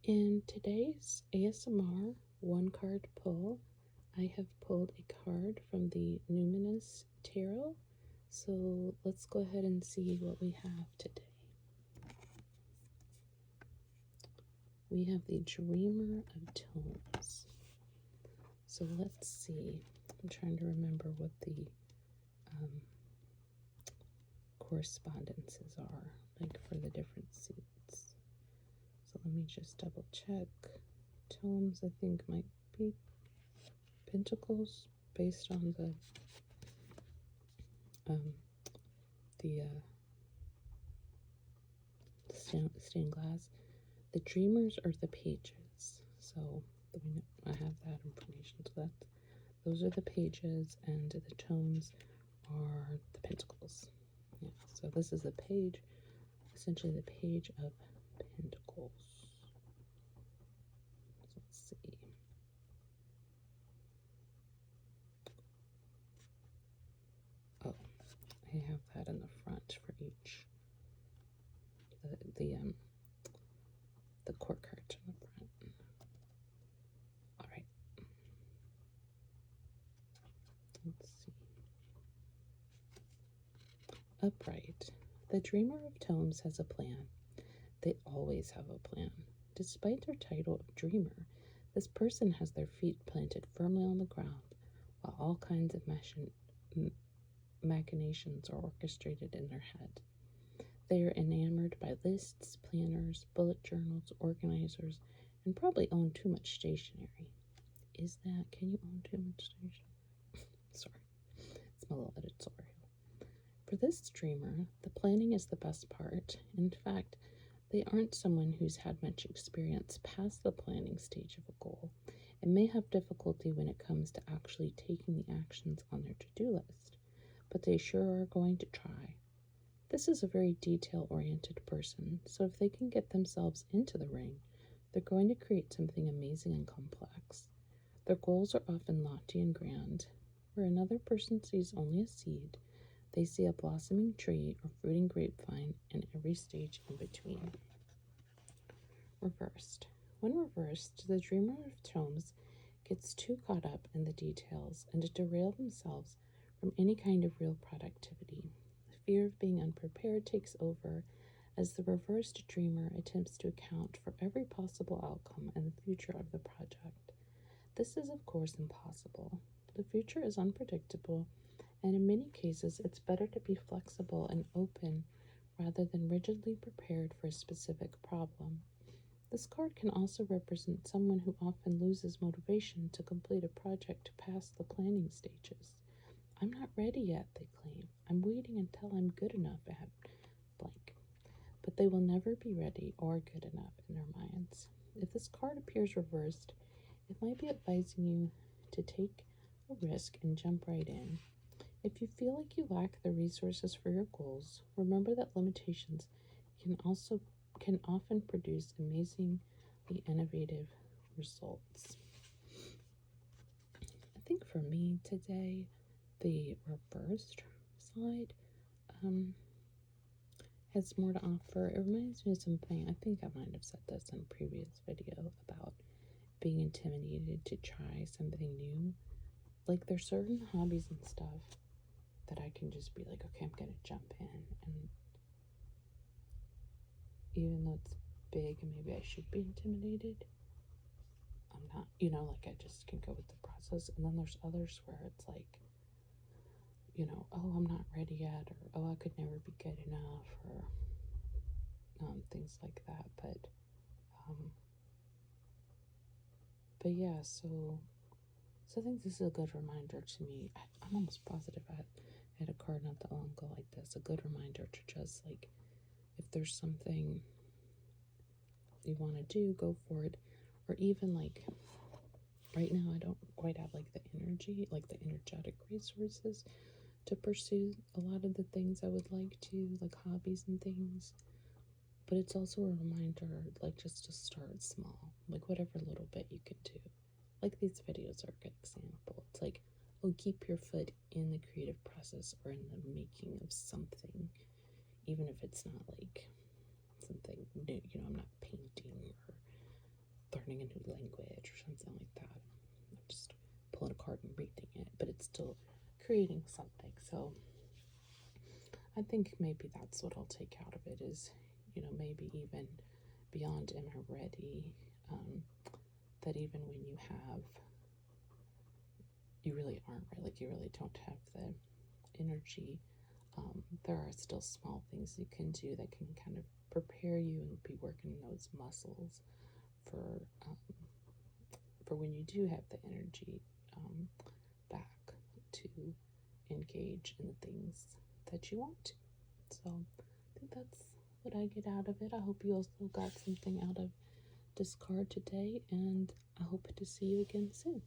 In today's ASMR one card pull, I have pulled a card from the Numinous Tarot. So let's go ahead and see what we have today. We have the Dreamer of Tones. So let's see. I'm trying to remember what the correspondences are, like for the different suits. So let me just double check. Tomes, I think, might be pentacles based on the stained glass. The dreamers are the pages, so I have that information. So those are the pages, and the tomes are the pentacles. Yeah, so this is a page, essentially the page of pentacles. So let's see. Oh, I have that in the front for each. The court cards in the front. All right. Let's see. Upright. The Dreamer of Tomes has a plan. They always have a plan. Despite their title of dreamer, this person has their feet planted firmly on the ground while all kinds of machinations are orchestrated in their head. They are enamored by lists, planners, bullet journals, organizers, and probably own too much stationery. Can you own too much stationery? Sorry, it's my little editorial. For this dreamer, the planning is the best part. In fact, they aren't someone who's had much experience past the planning stage of a goal and may have difficulty when it comes to actually taking the actions on their to-do list, but they sure are going to try. This is a very detail-oriented person, so if they can get themselves into the ring, they're going to create something amazing and complex. Their goals are often lofty and grand. Where another person sees only a seed, they see a blossoming tree or fruiting grapevine and every stage in between. Reversed. When reversed, the Dreamer of Tomes gets too caught up in the details and to derail themselves from any kind of real productivity. The fear of being unprepared takes over as the reversed dreamer attempts to account for every possible outcome and the future of the project. This is, of course, impossible. The future is unpredictable, and in many cases, it's better to be flexible and open rather than rigidly prepared for a specific problem. This card can also represent someone who often loses motivation to complete a project past the planning stages. I'm not ready yet, they claim. I'm waiting until I'm good enough at blank. But they will never be ready or good enough in their minds. If this card appears reversed, it might be advising you to take a risk and jump right in. If you feel like you lack the resources for your goals, remember that limitations can often produce amazingly innovative results. I think for me today, the reversed side has more to offer. It reminds me of something, I think I might have said this in a previous video about being intimidated to try something new. Like there's certain hobbies and stuff that I can just be like, okay, I'm gonna jump in, and even though it's big and maybe I should be intimidated, I'm not, like I just can go with the process. And then there's others where it's like, oh, I'm not ready yet, or oh, I could never be good enough, or things like that. But yeah, so I think this is a good reminder to me. I'm almost positive I had a card not that long ago like this. A good reminder to just like, if there's something you want to do, go for it. Or even like right now, I don't quite have like the energy, like the energetic resources to pursue a lot of the things I would like to, like hobbies and things. But it's also a reminder, like, just to start small, like whatever little bit you can do. Like these videos are a good example. It's like, oh, keep your foot in the creative process or in the making of something, even if it's not like something new. I'm not painting or learning a new language or something like that. I'm just pulling a card and reading it, but it's still creating something. So I think maybe that's what I'll take out of it is, maybe even beyond am I ready, that even when you really aren't ready, like you really don't have the energy, there are still small things you can do that can kind of prepare you and be working those muscles for when you do have the energy back to engage in the things that you want to. So I think that's what I get out of it. I hope you also got something out of this card today, and I hope to see you again soon.